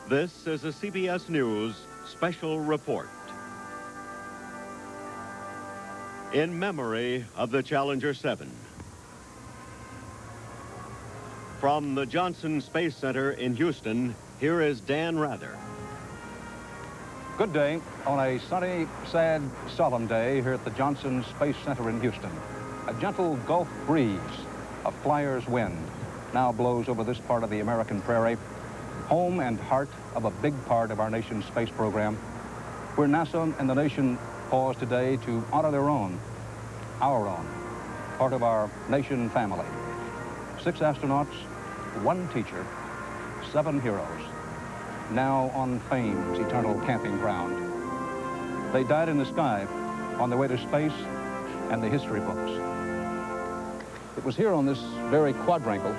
This is a CBS News special report. In memory of the Challenger 7. From the Johnson Space Center in Houston, here is Dan Rather. Good day. On a sunny, sad, solemn day here at the Johnson Space Center in Houston, a gentle Gulf breeze, a flyer's wind, now blows over this part of the American prairie, home and heart of a big part of our nation's space program, where NASA and the nation pause today to honor their own, our own, part of our nation family. 6 astronauts, 1 teacher, 7 heroes, now on fame's eternal camping ground. They died in the sky on their way to space and the history books. It was here on this very quadrangle,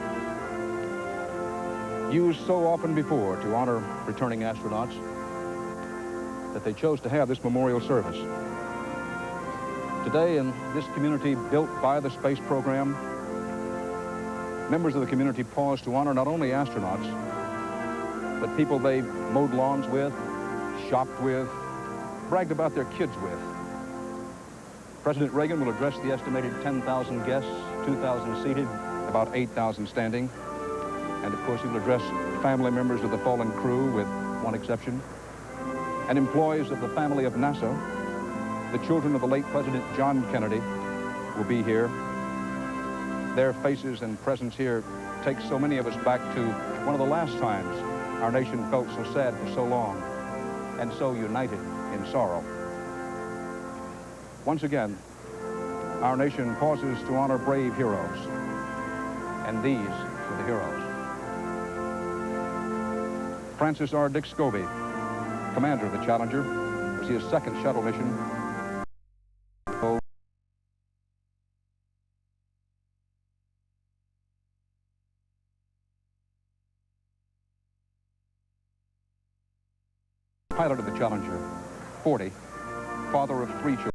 used so often before to honor returning astronauts, that they chose to have this memorial service. Today, in this community built by the space program, members of the community pause to honor not only astronauts, but people they mowed lawns with, shopped with, bragged about their kids with. President Reagan will address the estimated 10,000 guests, 2,000 seated, about 8,000 standing. And of course, he will address family members of the fallen crew, with one exception, and employees of the family of NASA. The children of the late President John Kennedy will be here. Their faces and presence here take so many of us back to one of the last times our nation felt so sad for so long and so united in sorrow. Once again, our nation pauses to honor brave heroes, and these were the heroes. Francis R. Dick Scobie, commander of the Challenger, was his 2nd shuttle mission. Pilot of the Challenger, 40, father of 3 children.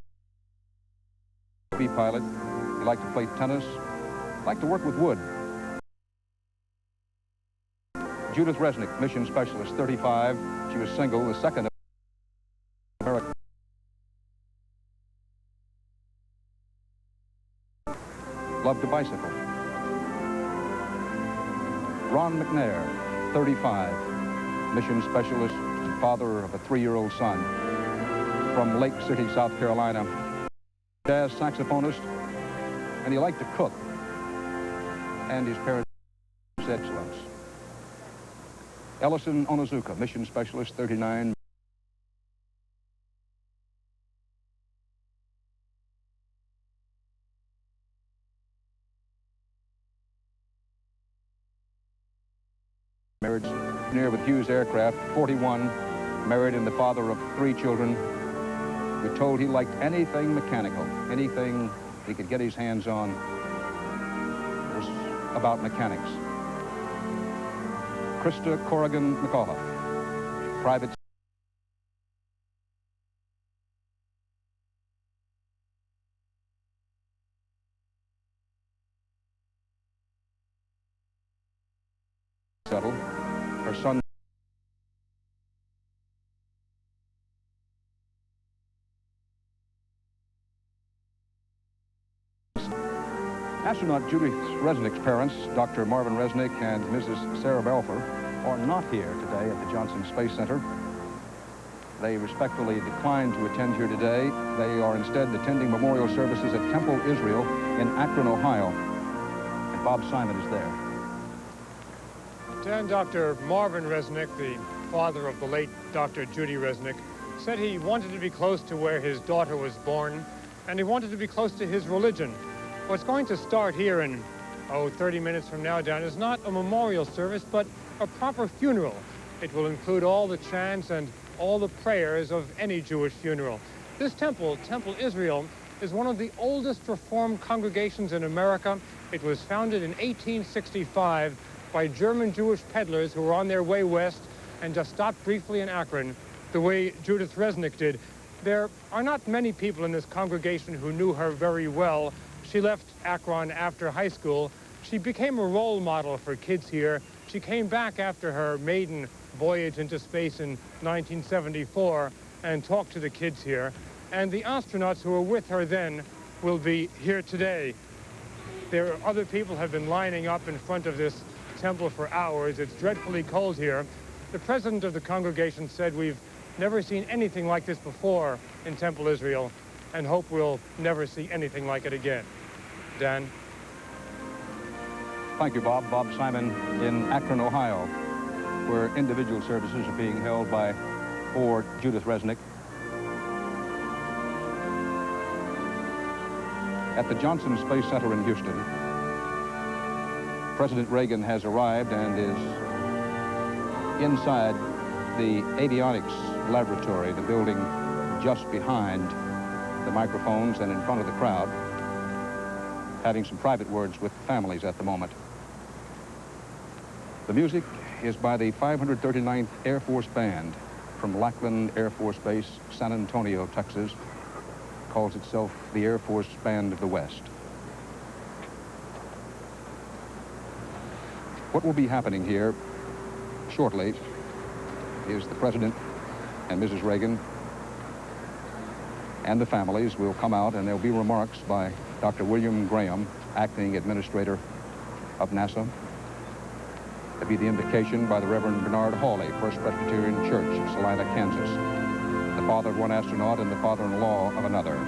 Pilot, he liked to play tennis, liked to work with wood. Judith Resnick, mission specialist, 35. She was single, the 2nd American. Loved to bicycle. Ron McNair, 35, mission specialist, father of a 3-year-old son, from Lake City, South Carolina. Jazz saxophonist, and he liked to cook, and his parents' excellence. Ellison Onizuka, mission specialist, 39. Marriage engineer with Hughes Aircraft, 41, married and the father of 3 children. We're told he liked anything mechanical, anything he could get his hands on was about mechanics. Krista Corrigan McAuliffe, private shuttle. Her son Astronaut Judith Resnick's parents, Dr. Marvin Resnick and Mrs. Sarah Balfour, are not here today at the Johnson Space Center. They respectfully declined to attend here today. They are instead attending memorial services at Temple, Israel, in Akron, Ohio. And Bob Simon is there. Dan, Dr. Marvin Resnick, the father of the late Dr. Judy Resnick, said he wanted to be close to where his daughter was born, and he wanted to be close to his religion. What's going to start here in, 30 minutes from now, Dan, is not a memorial service, but a proper funeral. It will include all the chants and all the prayers of any Jewish funeral. This temple, Temple Israel, is one of the oldest Reformed congregations in America. It was founded in 1865 by German Jewish peddlers who were on their way west and just stopped briefly in Akron, the way Judith Resnick did. There are not many people in this congregation who knew her very well. She left Akron after high school. She became a role model for kids here. She came back after her maiden voyage into space in 1974 and talk to the kids here. And the astronauts who were with her then will be here today. There are other people have been lining up in front of this temple for hours. It's dreadfully cold here. The president of the congregation said we've never seen anything like this before in Temple Israel and hope we'll never see anything like it again. Dan? Thank you, Bob. Bob Simon in Akron, Ohio, where individual services are being held by poor Judith Resnick. At the Johnson Space Center in Houston, President Reagan has arrived and is inside the avionics laboratory, the building just behind the microphones and in front of the crowd, having some private words with the families at the moment. The music is by the 539th Air Force Band from Lackland Air Force Base, San Antonio, Texas. Calls itself the Air Force Band of the West. What will be happening here shortly is the President and Mrs. Reagan and the families will come out, and there'll be remarks by Dr. William Graham, acting administrator of NASA. There'll be the invocation by the Reverend Bernard Hawley, First Presbyterian Church in Salina, Kansas, the father of one astronaut and the father-in-law of another.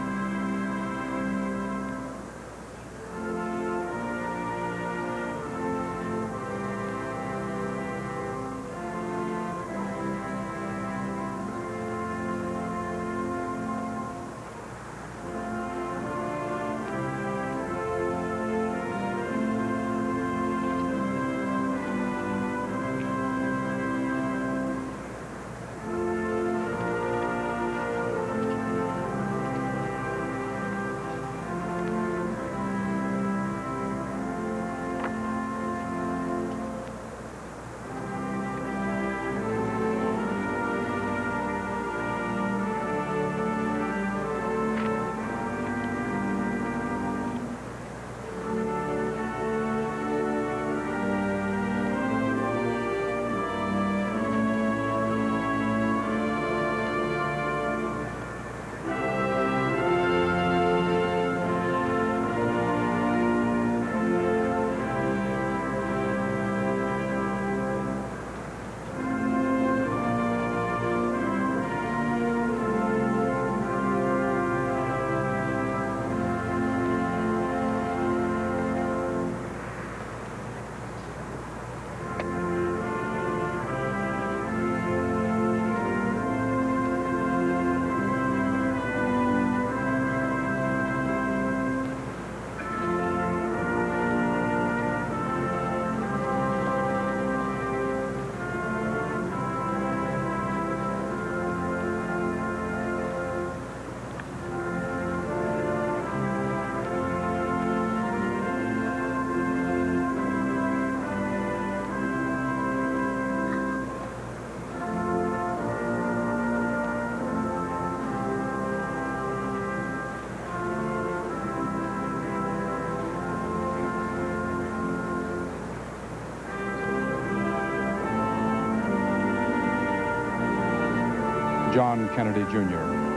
John Kennedy, Jr.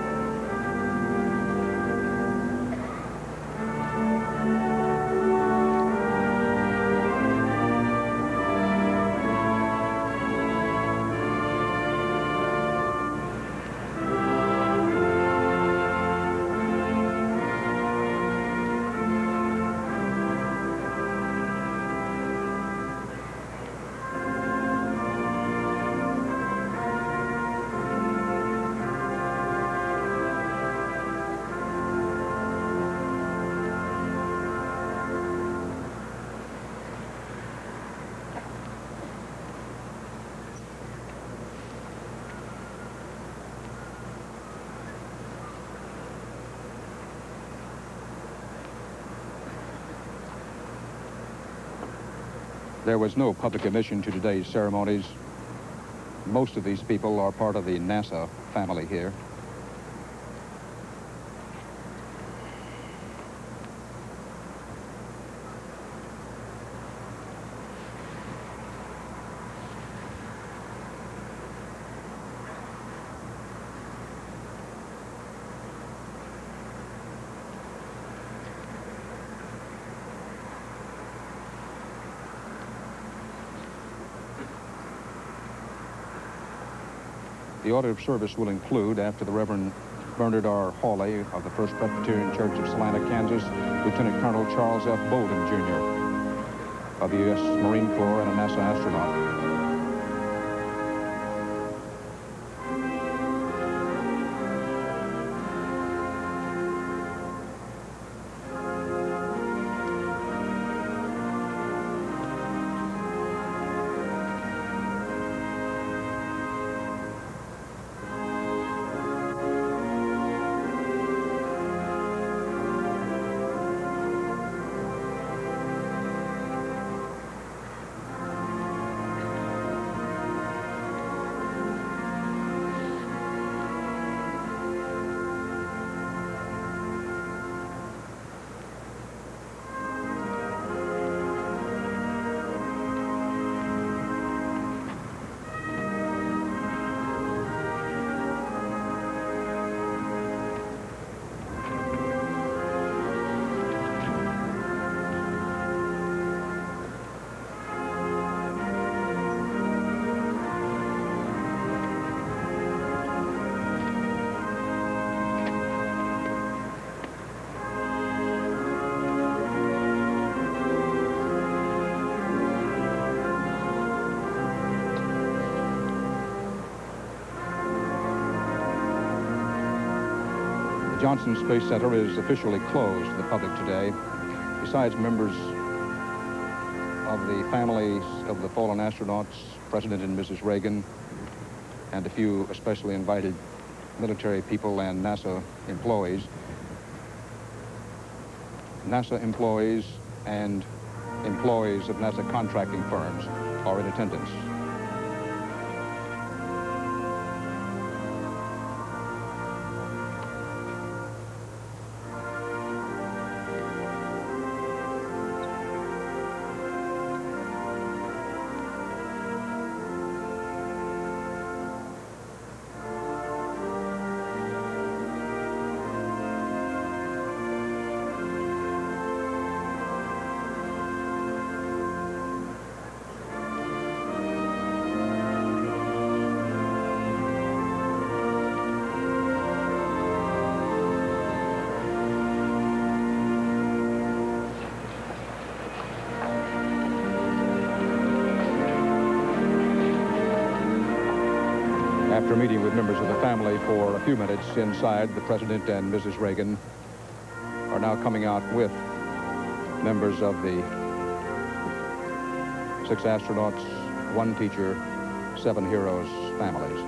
There was no public admission to today's ceremonies. Most of these people are part of the NASA family here. The order of service will include, after the Reverend Bernard R. Hawley of the First Presbyterian Church of Salina, Kansas, Lieutenant Colonel Charles F. Bolden, Jr. of the U.S. Marine Corps and a NASA astronaut. The Johnson Space Center is officially closed to the public today. Besides members of the families of the fallen astronauts, President and Mrs. Reagan, and a few especially invited military people and NASA employees and employees of NASA contracting firms are in attendance. After meeting with members of the family for a few minutes inside, the President and Mrs. Reagan are now coming out with members of the 6 astronauts, 1 teacher, 7 heroes families.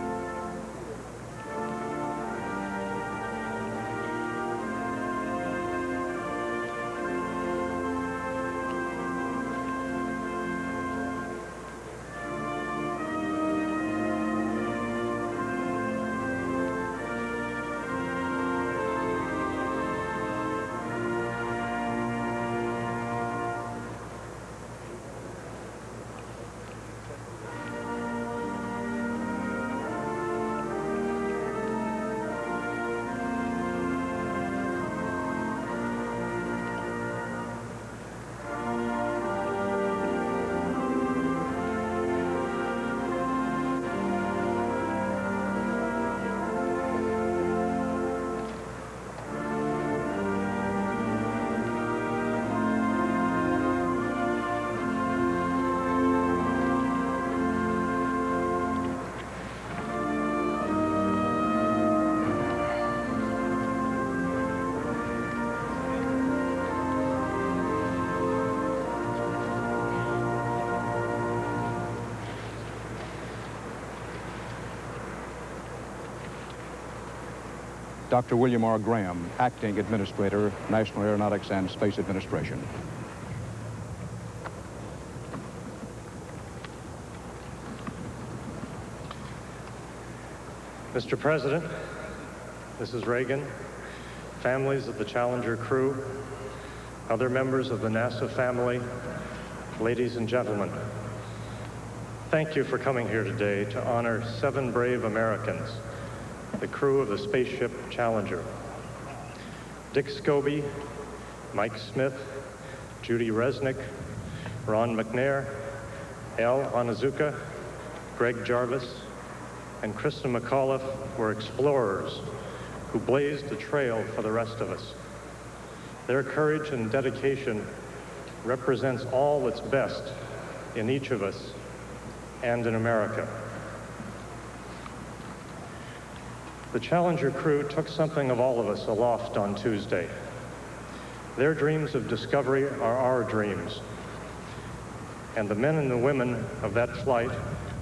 Dr. William R. Graham, Acting Administrator, National Aeronautics and Space Administration. Mr. President, Mrs. Reagan, families of the Challenger crew, other members of the NASA family, ladies and gentlemen, thank you for coming here today to honor 7 brave Americans, the crew of the spaceship Challenger. Dick Scobie, Mike Smith, Judy Resnick, Ron McNair, Al Onizuka, Greg Jarvis, and Kristen McAuliffe were explorers who blazed a trail for the rest of us. Their courage and dedication represents all that's best in each of us and in America. The Challenger crew took something of all of us aloft on Tuesday. Their dreams of discovery are our dreams, and the men and the women of that flight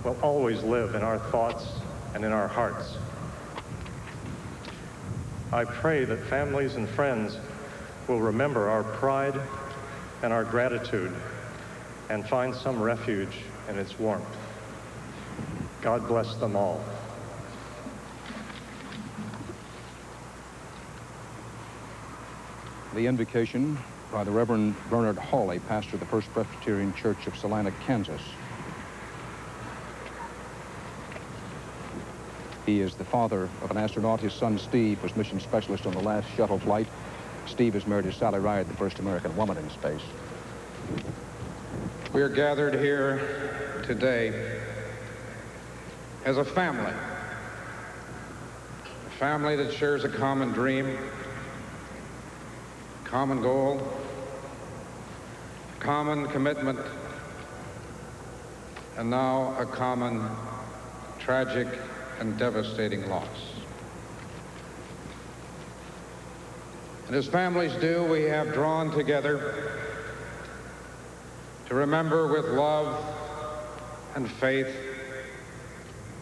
will always live in our thoughts and in our hearts. I pray that families and friends will remember our pride and our gratitude and find some refuge in its warmth. God bless them all. The invocation by the Reverend Bernard Hawley, pastor of the First Presbyterian Church of Salina, Kansas. He is the father of an astronaut. His son, Steve, was mission specialist on the last shuttle flight. Steve is married to Sally Ride, the first American woman in space. We are gathered here today as a family that shares a common dream, common goal, common commitment, and now a common tragic and devastating loss. And as families do, we have drawn together to remember with love and faith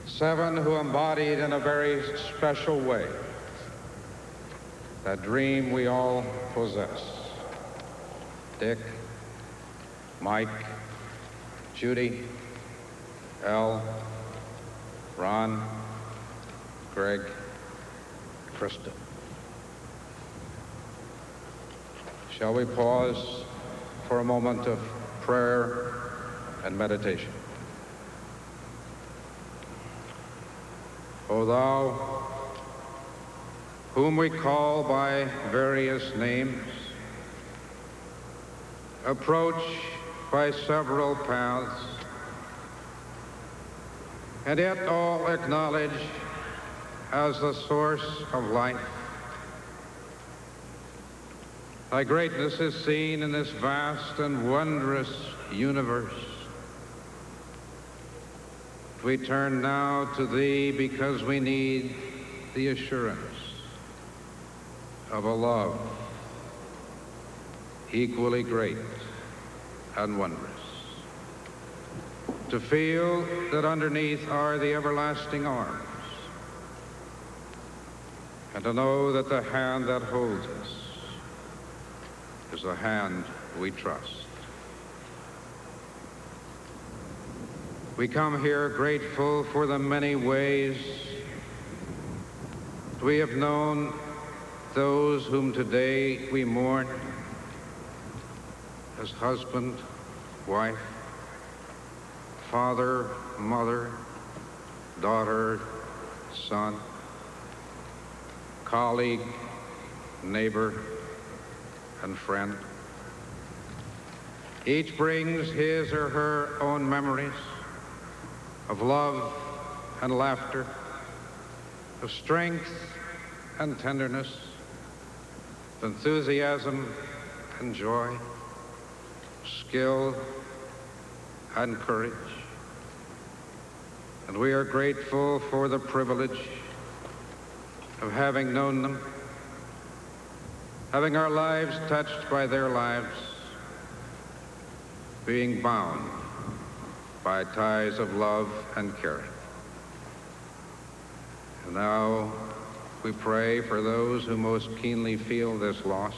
7 who embodied in a very special way that dream we all possess. Dick, Mike, Judy, Elle, Ron, Greg, Krista. Shall we pause for a moment of prayer and meditation? O thou, whom we call by various names, approach by several paths, and yet all acknowledge as the source of life. Thy greatness is seen in this vast and wondrous universe. We turn now to thee because we need the assurance of a love equally great and wondrous. To feel that underneath are the everlasting arms, and to know that the hand that holds us is the hand we trust. We come here grateful for the many ways we have known those whom today we mourn as husband, wife, father, mother, daughter, son, colleague, neighbor, and friend. Each brings his or her own memories of love and laughter, of strength and tenderness, of enthusiasm and joy, skill and courage. And we are grateful for the privilege of having known them, having our lives touched by their lives, being bound by ties of love and caring. And now we pray for those who most keenly feel this loss.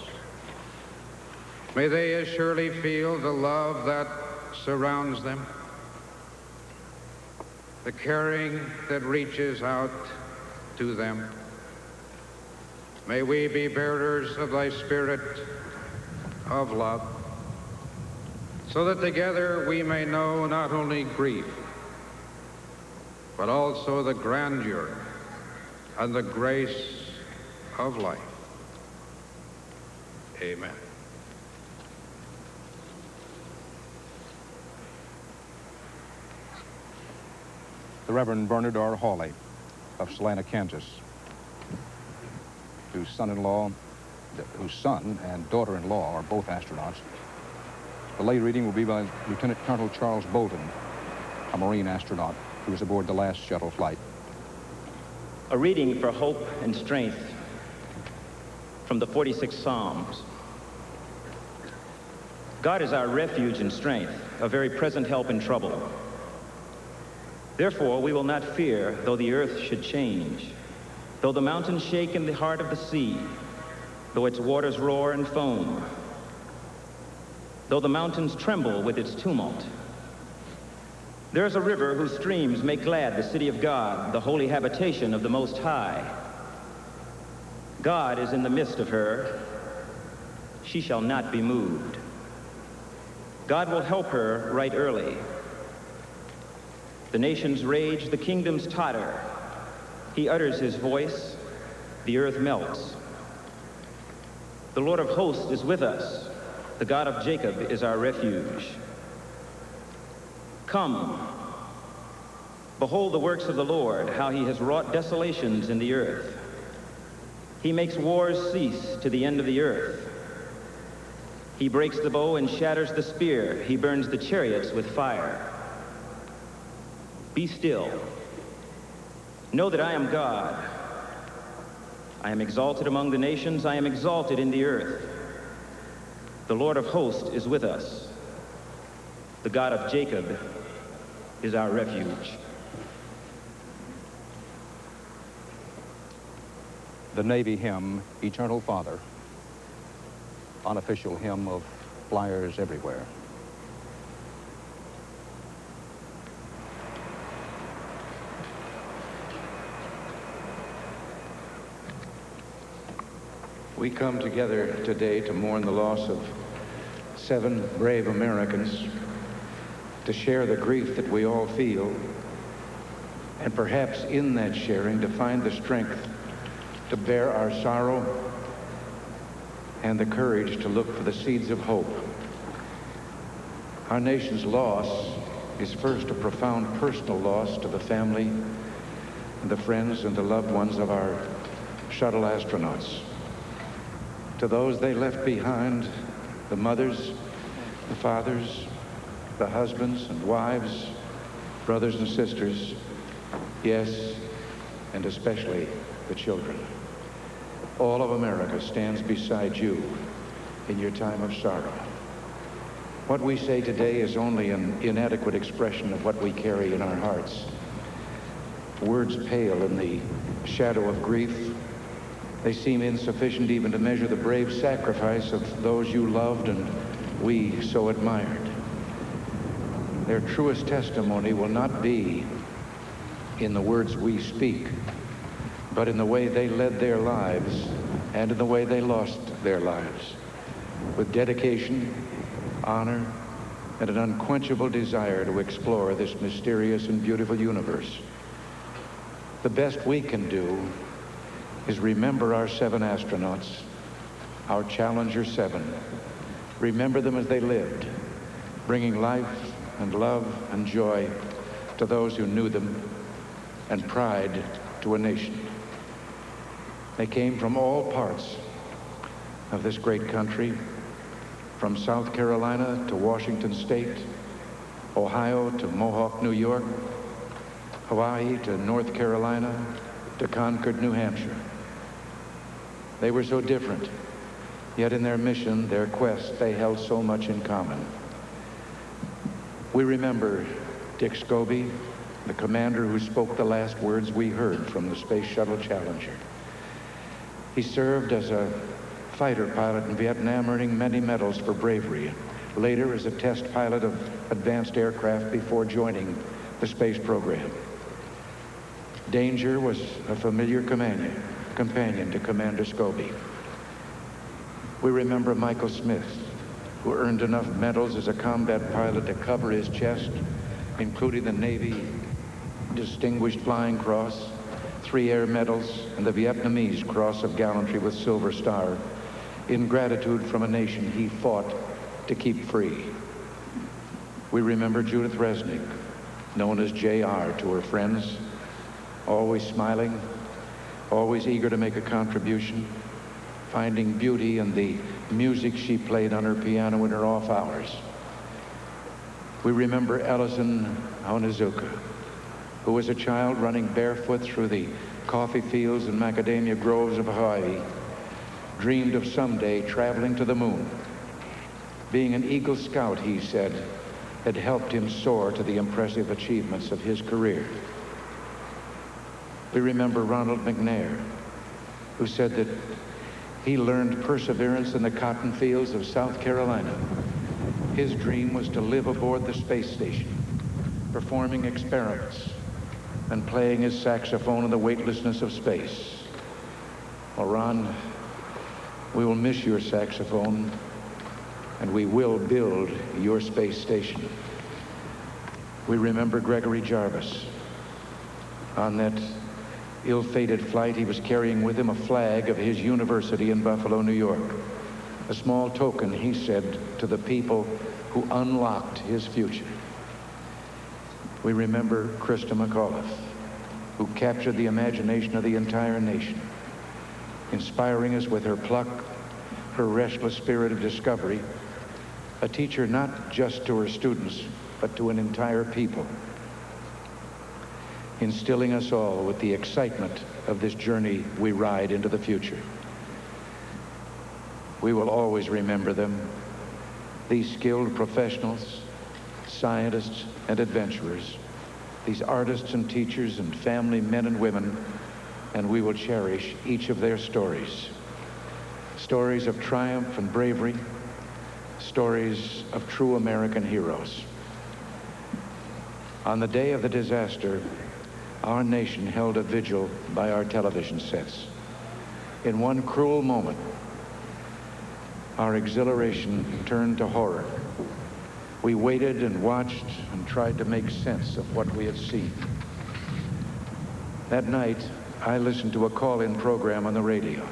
May they as surely feel the love that surrounds them, the caring that reaches out to them. May we be bearers of thy spirit of love, so that together we may know not only grief, but also the grandeur and the grace of life. Amen. The Reverend Bernard R. Hawley. of Salina, Kansas, whose son and daughter-in-law are both astronauts. The lay reading will be by Lieutenant Colonel Charles Bolden, a Marine astronaut who was aboard the last shuttle flight. A reading for hope and strength from the 46th Psalms. God is our refuge and strength, a very present help in trouble. Therefore, we will not fear, though the earth should change, though the mountains shake in the heart of the sea, though its waters roar and foam, though the mountains tremble with its tumult. There is a river whose streams make glad the city of God, the holy habitation of the Most High. God is in the midst of her. She shall not be moved. God will help her right early. The nations rage, the kingdoms totter. He utters his voice, the earth melts. The Lord of hosts is with us. The God of Jacob is our refuge. Come, behold the works of the Lord, how he has wrought desolations in the earth. He makes wars cease to the end of the earth. He breaks the bow and shatters the spear. He burns the chariots with fire. Be still. Know that I am God. I am exalted among the nations. I am exalted in the earth. The Lord of hosts is with us. The God of Jacob is our refuge. The Navy hymn, Eternal Father, unofficial hymn of flyers everywhere. We come together today to mourn the loss of 7 brave Americans, to share the grief that we all feel, and perhaps in that sharing to find the strength to bear our sorrow and the courage to look for the seeds of hope. Our nation's loss is first a profound personal loss to the family and the friends and the loved ones of our shuttle astronauts. To those they left behind, the mothers, the fathers, the husbands and wives, brothers and sisters, yes, and especially the children. All of America stands beside you in your time of sorrow. What we say today is only an inadequate expression of what we carry in our hearts. Words pale in the shadow of grief. They seem insufficient even to measure the brave sacrifice of those you loved and we so admired. Their truest testimony will not be in the words we speak, but in the way they led their lives and in the way they lost their lives, with dedication, honor, and an unquenchable desire to explore this mysterious and beautiful universe. The best we can do is remember our 7 astronauts, our Challenger 7. Remember them as they lived, bringing life and love and joy to those who knew them, and pride to a nation. They came from all parts of this great country, from South Carolina to Washington State, Ohio to Mohawk, New York, Hawaii to North Carolina, to Concord, New Hampshire. They were so different, yet in their mission, their quest, they held so much in common. We remember Dick Scobie, the commander who spoke the last words we heard from the Space Shuttle Challenger. He served as a fighter pilot in Vietnam, earning many medals for bravery. Later as a test pilot of advanced aircraft before joining the space program. Danger was a familiar companion to Commander Scobie. We remember Michael Smith, who earned enough medals as a combat pilot to cover his chest, including the Navy Distinguished Flying Cross, 3 air medals, and the Vietnamese Cross of Gallantry with Silver Star, in gratitude from a nation he fought to keep free. We remember Judith Resnick, known as JR to her friends, always smiling, always eager to make a contribution, finding beauty in the music she played on her piano in her off hours. We remember Ellison Onizuka, who was a child running barefoot through the coffee fields and macadamia groves of Hawaii, dreamed of someday traveling to the moon. Being an Eagle Scout, he said, had helped him soar to the impressive achievements of his career. We remember Ronald McNair, who said that he learned perseverance in the cotton fields of South Carolina. His dream was to live aboard the space station, performing experiments and playing his saxophone in the weightlessness of space. Well, Ron, we will miss your saxophone, and we will build your space station. We remember Gregory Jarvis. On that ill-fated flight, he was carrying with him a flag of his university in Buffalo, New York. A small token, he said, to the people who unlocked his future. We remember Krista McAuliffe, who captured the imagination of the entire nation, inspiring us with her pluck, her restless spirit of discovery, a teacher not just to her students, but to an entire people, instilling us all with the excitement of this journey we ride into the future. We will always remember them, these skilled professionals, scientists and adventurers, these artists and teachers and family men and women, and we will cherish each of their stories. Stories of triumph and bravery, stories of true American heroes. On the day of the disaster, our nation held a vigil by our television sets. In one cruel moment, our exhilaration turned to horror. We waited and watched and tried to make sense of what we had seen. That night, I listened to a call-in program on the radio.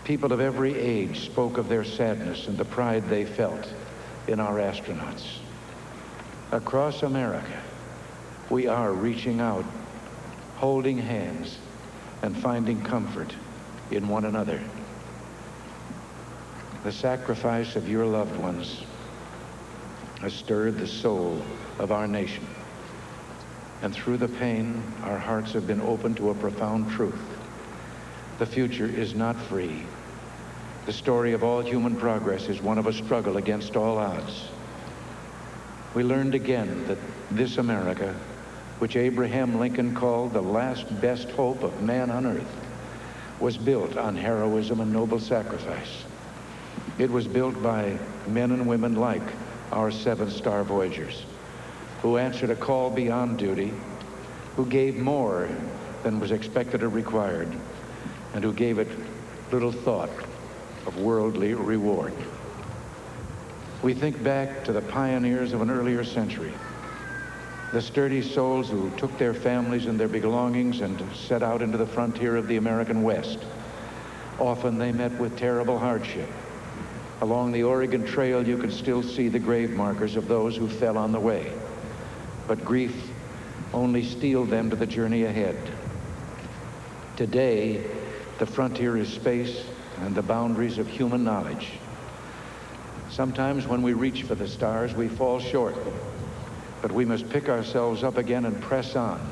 People of every age spoke of their sadness and the pride they felt in our astronauts. Across America, we are reaching out, holding hands, and finding comfort in one another. The sacrifice of your loved ones has stirred the soul of our nation. And through the pain, our hearts have been opened to a profound truth. The future is not free. The story of all human progress is one of a struggle against all odds. We learned again that this America, which Abraham Lincoln called the last best hope of man on earth, was built on heroism and noble sacrifice. It was built by men and women like our 7-star Voyagers, who answered a call beyond duty, who gave more than was expected or required, and who gave it little thought of worldly reward. We think back to the pioneers of an earlier century, the sturdy souls who took their families and their belongings and set out into the frontier of the American West. Often they met with terrible hardship. Along the Oregon Trail, you can still see the grave markers of those who fell on the way. But grief only steeled them to the journey ahead. Today, the frontier is space and the boundaries of human knowledge. Sometimes when we reach for the stars, we fall short, but we must pick ourselves up again and press on,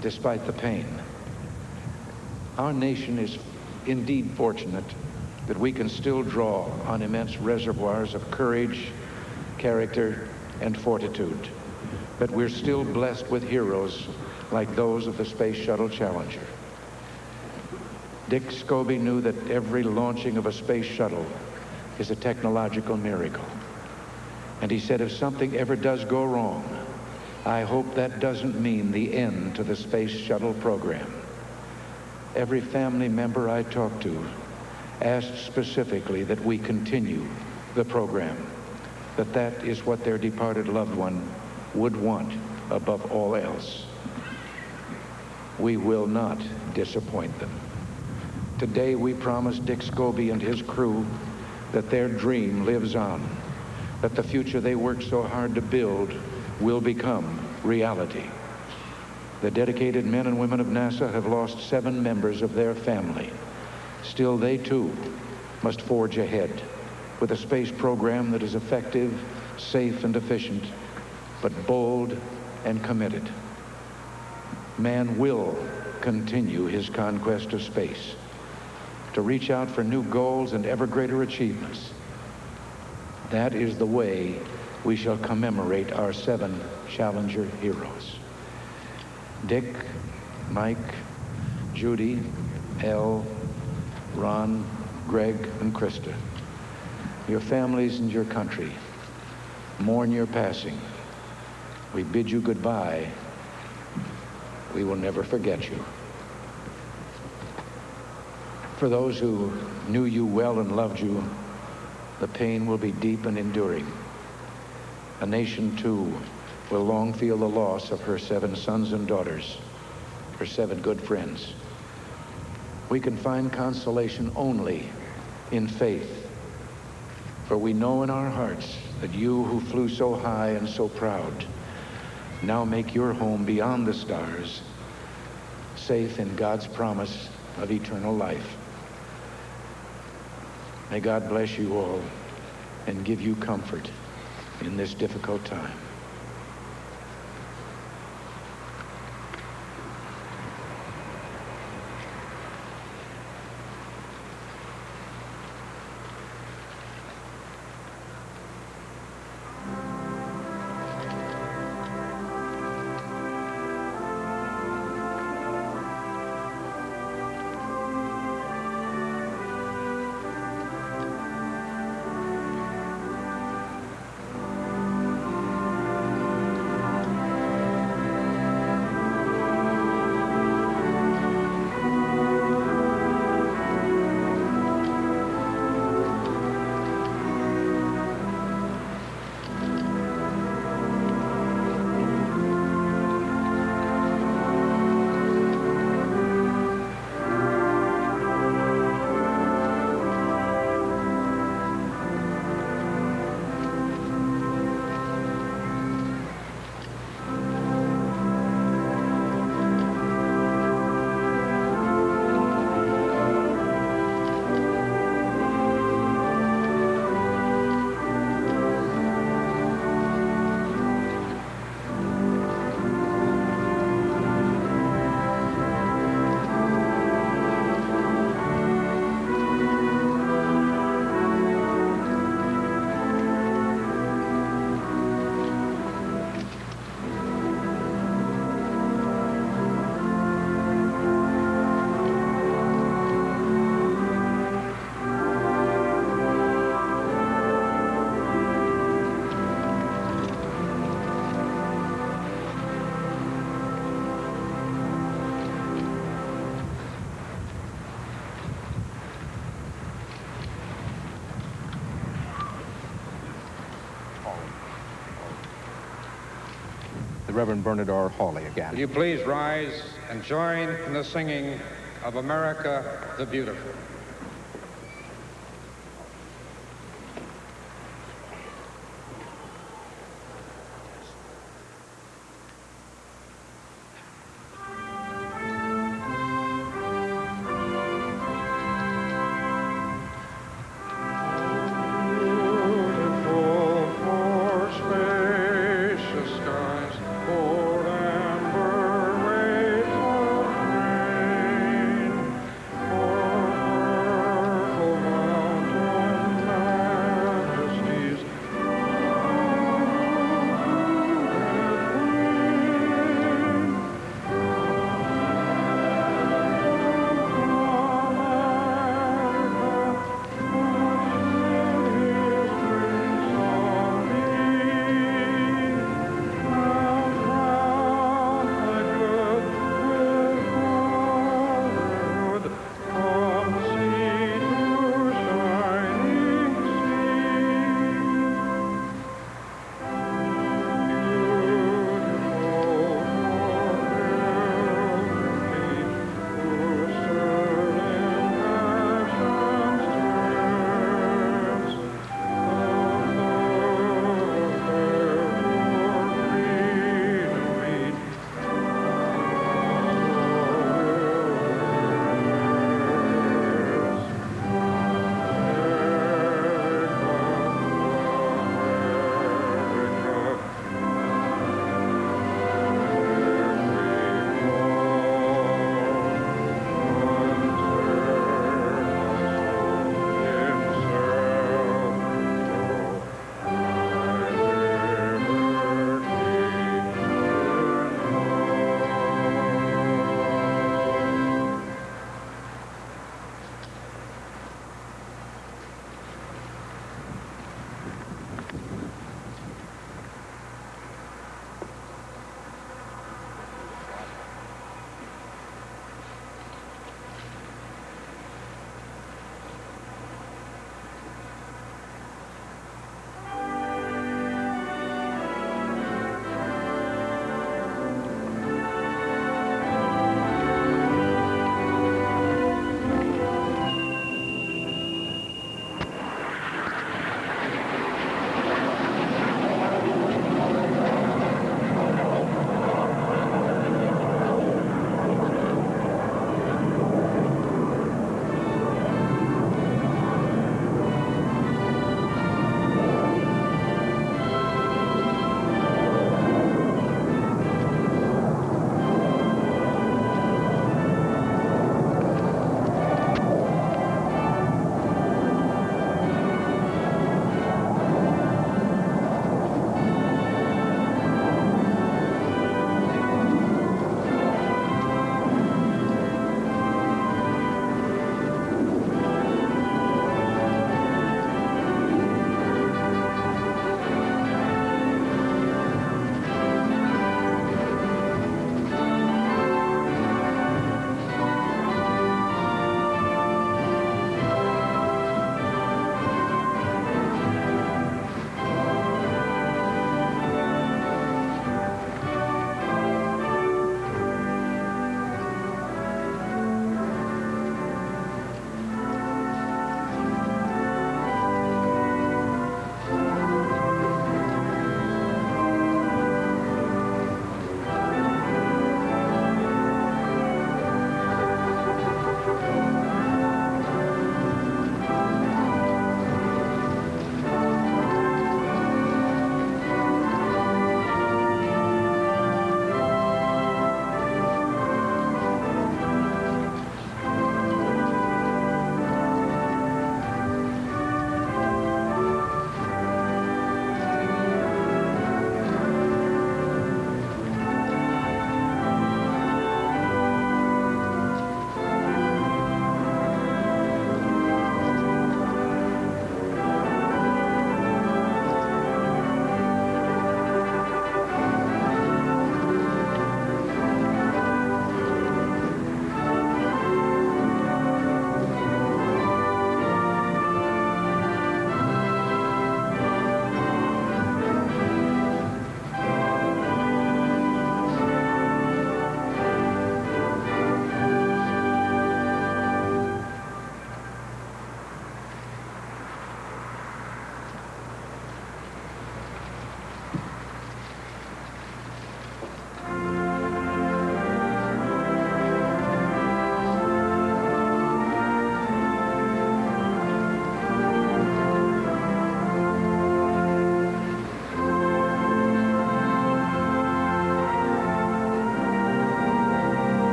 despite the pain. Our nation is indeed fortunate that we can still draw on immense reservoirs of courage, character, and fortitude. But we're still blessed with heroes like those of the Space Shuttle Challenger. Dick Scobie knew that every launching of a space shuttle is a technological miracle. And he said, if something ever does go wrong, I hope that doesn't mean the end to the Space Shuttle program. Every family member I talked to asked specifically that we continue the program, that is what their departed loved one would want above all else. We will not disappoint them. Today we promise Dick Scobie and his crew that their dream lives on, that the future they worked so hard to build will become reality. The dedicated men and women of NASA have lost 7 members of their family. Still, they too must forge ahead with a space program that is effective, safe, and efficient, but bold and committed. Man will continue his conquest of space to reach out for new goals and ever greater achievements. That is the way we shall commemorate our 7 Challenger heroes. Dick, Mike, Judy, Elle, Ron, Greg, and Krista. Your families and your country mourn your passing. We bid you goodbye. We will never forget you. For those who knew you well and loved you, the pain will be deep and enduring. A nation, too, will long feel the loss of her 7 sons and daughters, her 7 good friends. We can find consolation only in faith, for we know in our hearts that you who flew so high and so proud now make your home beyond the stars, safe in God's promise of eternal life. May God bless you all and give you comfort in this difficult time. Reverend Bernard R. Hawley again. Will you please rise and join in the singing of America the Beautiful? For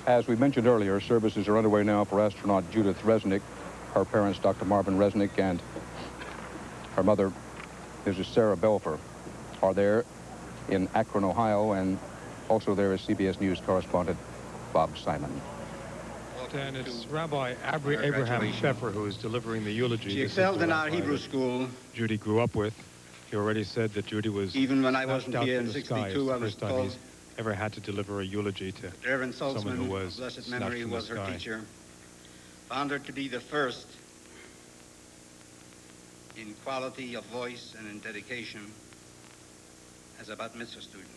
As we mentioned earlier, services are underway now for astronaut Judith Resnick. Her parents, Dr. Marvin Resnick, and her mother, Mrs. Sarah Belfer, are there in Akron, Ohio, and also there is CBS News correspondent Bob Simon. Dan, it's Rabbi Abraham Sheffer who is delivering the eulogy. She excelled in our Hebrew school. Judy grew up with. He already said that Judy was even when I wasn't here in '62. I was first time told he's ever had to deliver a eulogy to Reverend someone who Saltzman, was blessed memory, from the was her sky. teacher. Found her to be the first in quality of voice and in dedication as a bat mitzvah student.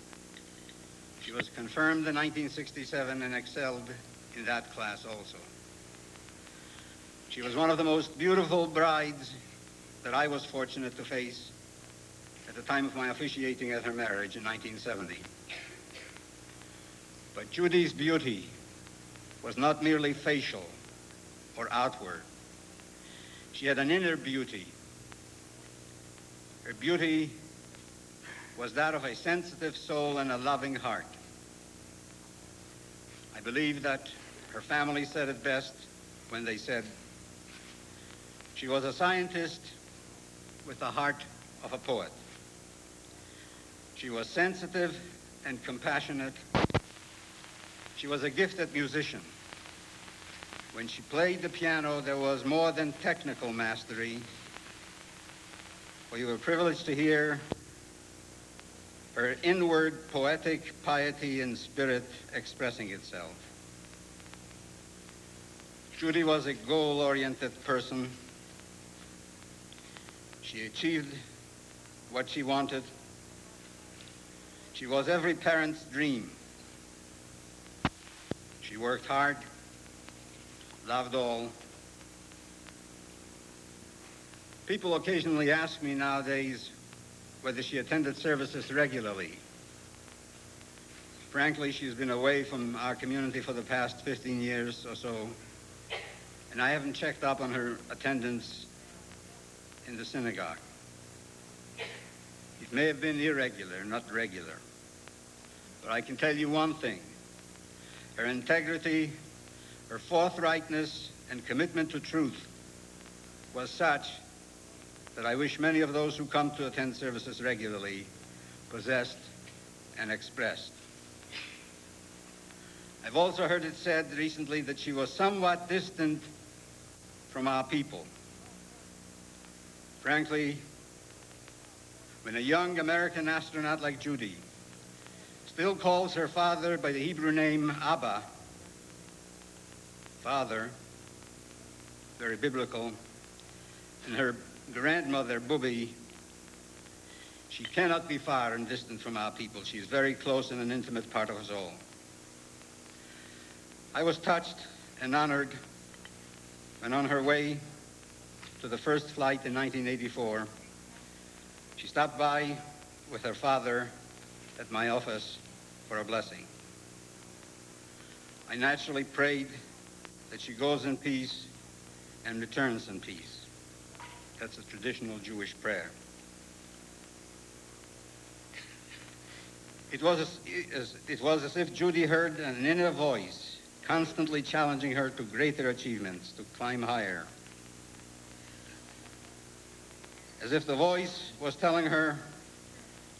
She was confirmed in 1967 and excelled in that class also. She was one of the most beautiful brides that I was fortunate to face at the time of my officiating at her marriage in 1970. But Judy's beauty was not merely facial or outward. She had an inner beauty. Her beauty was that of a sensitive soul and a loving heart. I believe that her family said it best when they said, she was a scientist with the heart of a poet. She was sensitive and compassionate. She was a gifted musician. When she played the piano, there was more than technical mastery, for you were privileged to hear her inward poetic piety and spirit expressing itself. Judy was a goal-oriented person. She achieved what she wanted. She was every parent's dream. She worked hard, loved all. People occasionally ask me nowadays whether she attended services regularly. Frankly, she's been away from our community for the past 15 years or so, and I haven't checked up on her attendance in the synagogue. It may have been irregular, not regular. But I can tell you one thing. Her integrity, her forthrightness, and commitment to truth was such that I wish many of those who come to attend services regularly possessed and expressed. I've also heard it said recently that she was somewhat distant from our people. Frankly, when a young American astronaut like Judy still calls her father by the Hebrew name Abba, father, very biblical, and her grandmother, Bubby, she cannot be far and distant from our people. She is very close and an intimate part of us all. I was touched and honored when on her way to the first flight in 1984, she stopped by with her father at my office for a blessing. I naturally prayed that she goes in peace and returns in peace. That's a traditional Jewish prayer. It was as if Judy heard an inner voice constantly challenging her to greater achievements, to climb higher. As if the voice was telling her,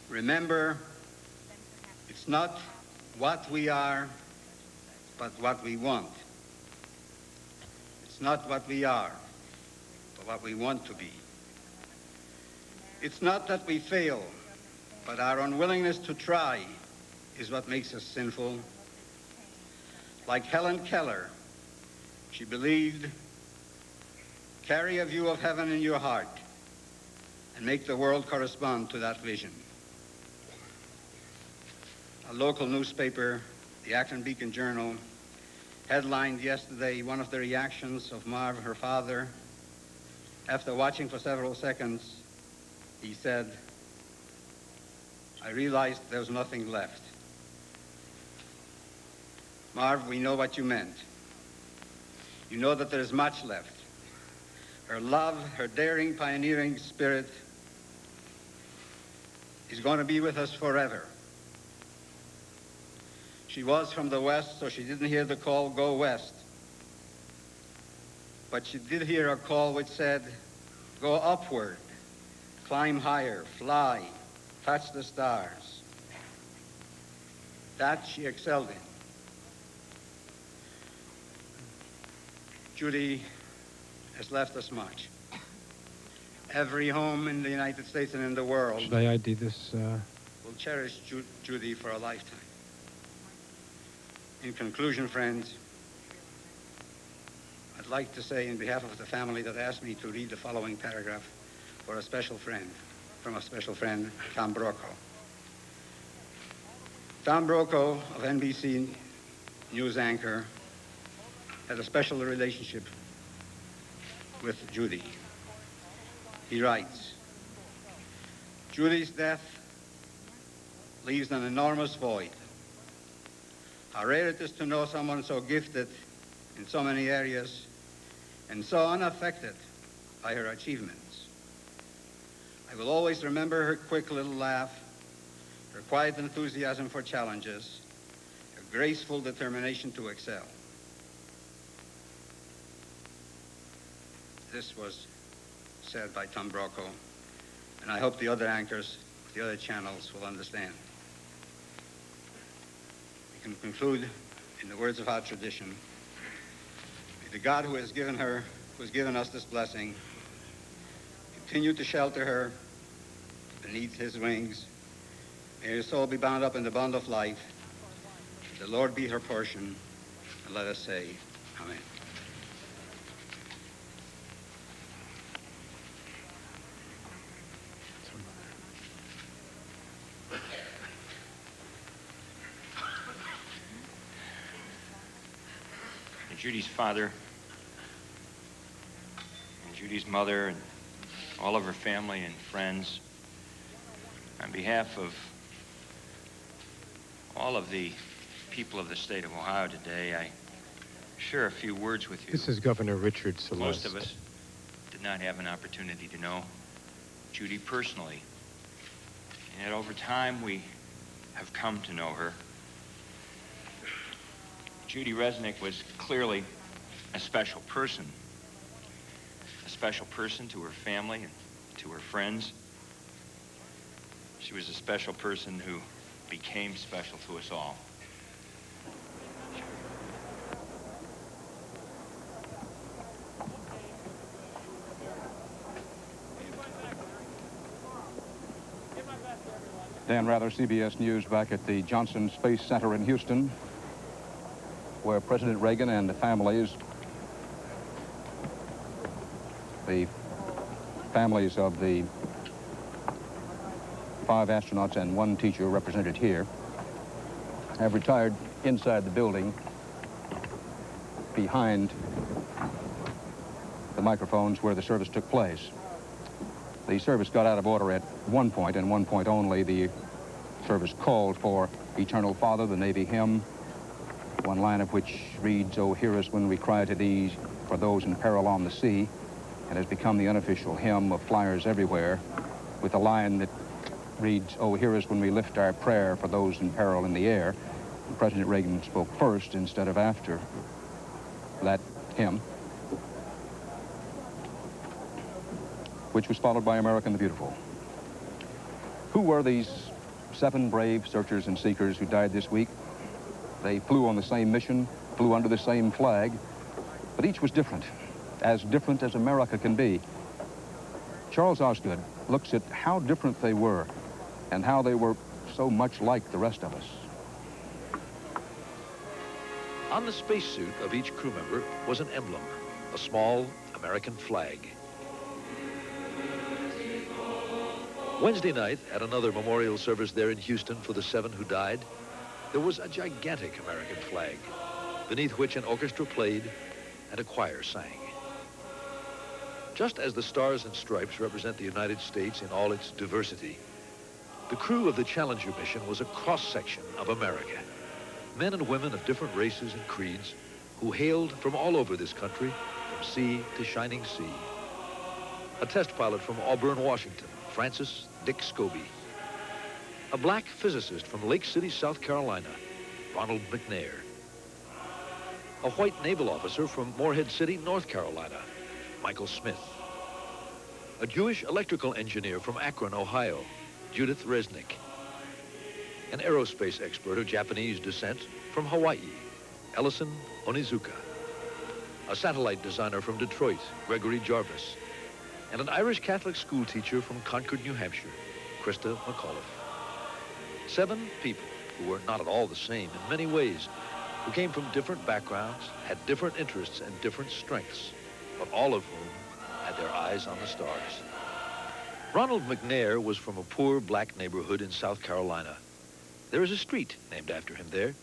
remember, it's not what we are, but what we want. It's not what we are, but what we want to be. It's not that we fail, but our unwillingness to try is what makes us sinful. Like Helen Keller, she believed, carry a view of heaven in your heart and make the world correspond to that vision. A local newspaper, the Akron Beacon Journal, headlined yesterday one of the reactions of Marv, her father. After watching for several seconds, he said, I realized there was nothing left. Marv, we know what you meant. You know that there is much left. Her love, her daring, pioneering spirit is going to be with us forever. She was from the west, so she didn't hear the call, go west. But she did hear a call which said, go upward, climb higher, fly, touch the stars. That she excelled in. Judy has left us much. Every home in the United States and in the world Should I ID this? will cherish Judy for a lifetime. In conclusion, friends, I'd like to say in behalf of the family that asked me to read the following paragraph for a special friend, from a special friend, Tom Brokaw. Tom Brokaw of NBC News anchor had a special relationship with Judy. He writes, Judy's death leaves an enormous void. How rare it is to know someone so gifted in so many areas and so unaffected by her achievements. I will always remember her quick little laugh, her quiet enthusiasm for challenges, her graceful determination to excel. This was said by Tom Brokaw, and I hope the other anchors, the other channels will understand. We can conclude in the words of our tradition. May the God who has given her, who has given us this blessing, continue to shelter her beneath his wings. May her soul be bound up in the bond of life. May the Lord be her portion, and let us say, Amen. Judy's father and Judy's mother and all of her family and friends, on behalf of all of the people of the state of Ohio today, I share a few words with you. This is Governor Richard Celeste. Most of us did not have an opportunity to know Judy personally. And yet over time, we have come to know her. Judy Resnick was clearly a special person to her family and to her friends. She was a special person who became special to us all. Dan Rather, CBS News, back at the Johnson Space Center in Houston, where President Reagan and the families of the 5 astronauts and 1 teacher represented here have retired inside the building behind the microphones where the service took place. The service got out of order at one point, and one point only. The service called for Eternal Father, the Navy hymn, one line of which reads, "Oh, hear us when we cry to thee for those in peril on the sea," and has become the unofficial hymn of flyers everywhere, with a line that reads, "Oh, hear us when we lift our prayer for those in peril in the air." And President Reagan spoke first instead of after that hymn, which was followed by American the Beautiful. Who were these 7 brave searchers and seekers who died this week? They flew on the same mission, flew under the same flag, but each was different as America can be. Charles Osgood looks at how different they were and how they were so much like the rest of us. On the spacesuit of each crew member was an emblem, a small American flag. Wednesday night, at another memorial service there in Houston for the 7 who died, there was a gigantic American flag, beneath which an orchestra played and a choir sang. Just as the Stars and Stripes represent the United States in all its diversity, the crew of the Challenger mission was a cross-section of America. Men and women of different races and creeds who hailed from all over this country, from sea to shining sea. A test pilot from Auburn, Washington, Francis Dick Scobie. A black physicist from Lake City, South Carolina, Ronald McNair. A white naval officer from Morehead City, North Carolina, Michael Smith. A Jewish electrical engineer from Akron, Ohio, Judith Resnick. An aerospace expert of Japanese descent from Hawaii, Ellison Onizuka. A satellite designer from Detroit, Gregory Jarvis. And an Irish Catholic school teacher from Concord, New Hampshire, Krista McAuliffe. 7 people who were not at all the same in many ways, who came from different backgrounds, had different interests and different strengths, but all of whom had their eyes on the stars. Ronald McNair was from a poor black neighborhood in South Carolina. There is a street named after him there,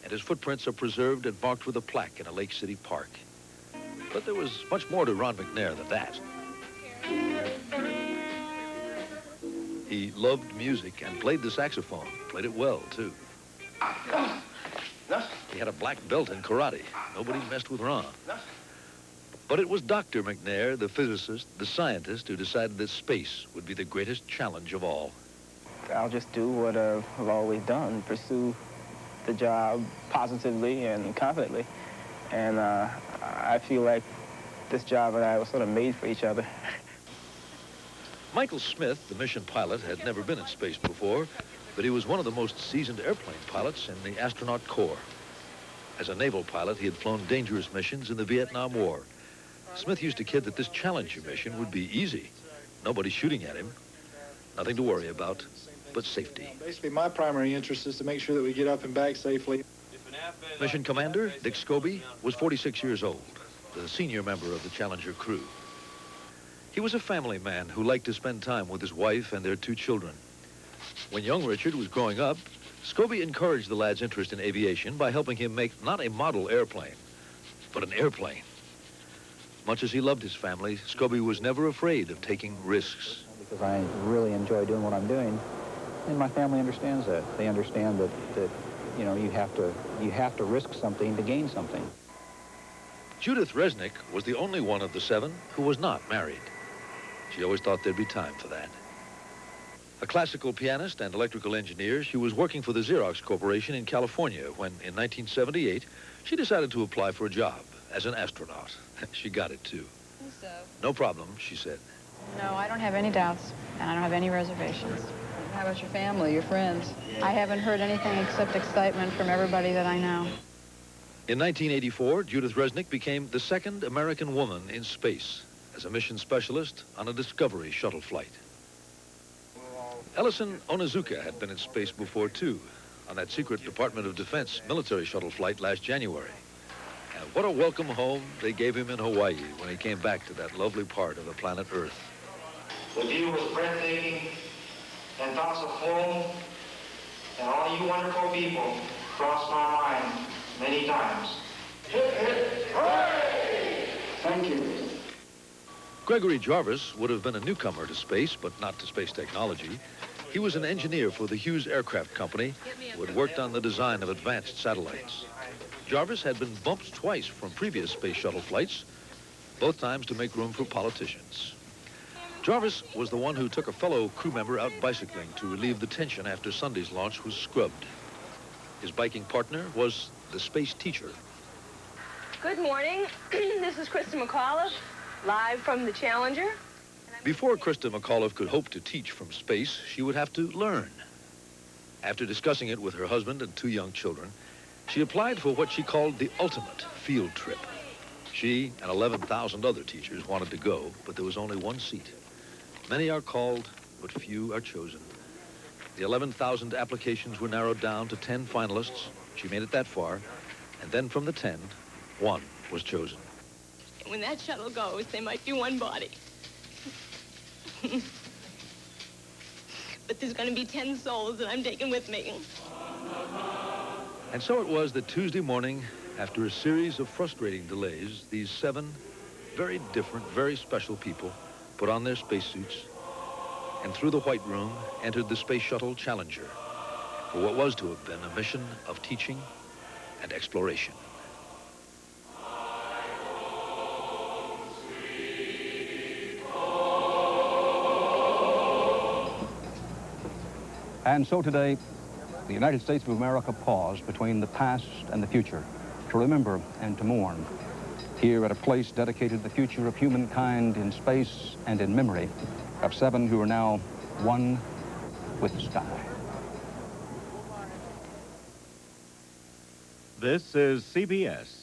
and his footprints are preserved and marked with a plaque in a Lake City park. But there was much more to Ron McNair than that. He loved music and played the saxophone, played it well, too. He had a black belt in karate. Nobody messed with Ron. But it was Dr. McNair, the physicist, the scientist, who decided that space would be the greatest challenge of all. I'll just do what I've always done, pursue the job positively and confidently. And I feel like this job and I were sort of made for each other. Michael Smith, the mission pilot, had never been in space before, but he was one of the most seasoned airplane pilots in the astronaut corps. As a naval pilot, he had flown dangerous missions in the Vietnam War. Smith used to kid that this Challenger mission would be easy. Nobody shooting at him. Nothing to worry about, but safety. Basically, my primary interest is to make sure that we get up and back safely. Mission commander, Dick Scobie, was 46 years old, the senior member of the Challenger crew. He was a family man who liked to spend time with his wife and their 2 children. When young Richard was growing up, Scobie encouraged the lad's interest in aviation by helping him make not a model airplane, but an airplane. Much as he loved his family, Scobie was never afraid of taking risks. Because I really enjoy doing what I'm doing, and my family understands that. They understand that you know, you have to risk something to gain something. Judith Resnick was the only one of the 7 who was not married. She always thought there'd be time for that. A classical pianist and electrical engineer, she was working for the Xerox Corporation in California when, in 1978, she decided to apply for a job as an astronaut. She got it, too. So. No problem, she said. No, I don't have any doubts, and I don't have any reservations. How about your family, your friends? I haven't heard anything except excitement from everybody that I know. In 1984, Judith Resnick became the 2nd American woman in space as a mission specialist on a Discovery shuttle flight. Ellison Onizuka had been in space before, too, on that secret Department of Defense military shuttle flight last January. And what a welcome home they gave him in Hawaii when he came back to that lovely part of the planet Earth. The view was breathtaking, and thoughts of home and all you wonderful people crossed my mind many times. Hip, hip, hooray! Thank you. Gregory Jarvis would have been a newcomer to space, but not to space technology. He was an engineer for the Hughes Aircraft Company who had worked on the design of advanced satellites. Jarvis had been bumped twice from previous space shuttle flights, both times to make room for politicians. Jarvis was the one who took a fellow crew member out bicycling to relieve the tension after Sunday's launch was scrubbed. His biking partner was the space teacher. Good morning. This is Krista McAuliffe, live from the Challenger. Before Krista McAuliffe could hope to teach from space, she would have to learn. After discussing it with her husband and 2 young children, she applied for what she called the ultimate field trip. She and 11,000 other teachers wanted to go, but there was only 1 seat. Many are called, but few are chosen. The 11,000 applications were narrowed down to 10 finalists. She made it that far, and then from the 10, 1 was chosen. When that shuttle goes, there might be 1 body. But there's going to be 10 souls that I'm taking with me. And so it was that Tuesday morning, after a series of frustrating delays, these 7 very different, very special people put on their spacesuits and through the White Room entered the Space Shuttle Challenger for what was to have been a mission of teaching and exploration. And so today, the United States of America pause between the past and the future to remember and to mourn. Here at a place dedicated to the future of humankind in space and in memory of 7 who are now one with the sky. This is CBS.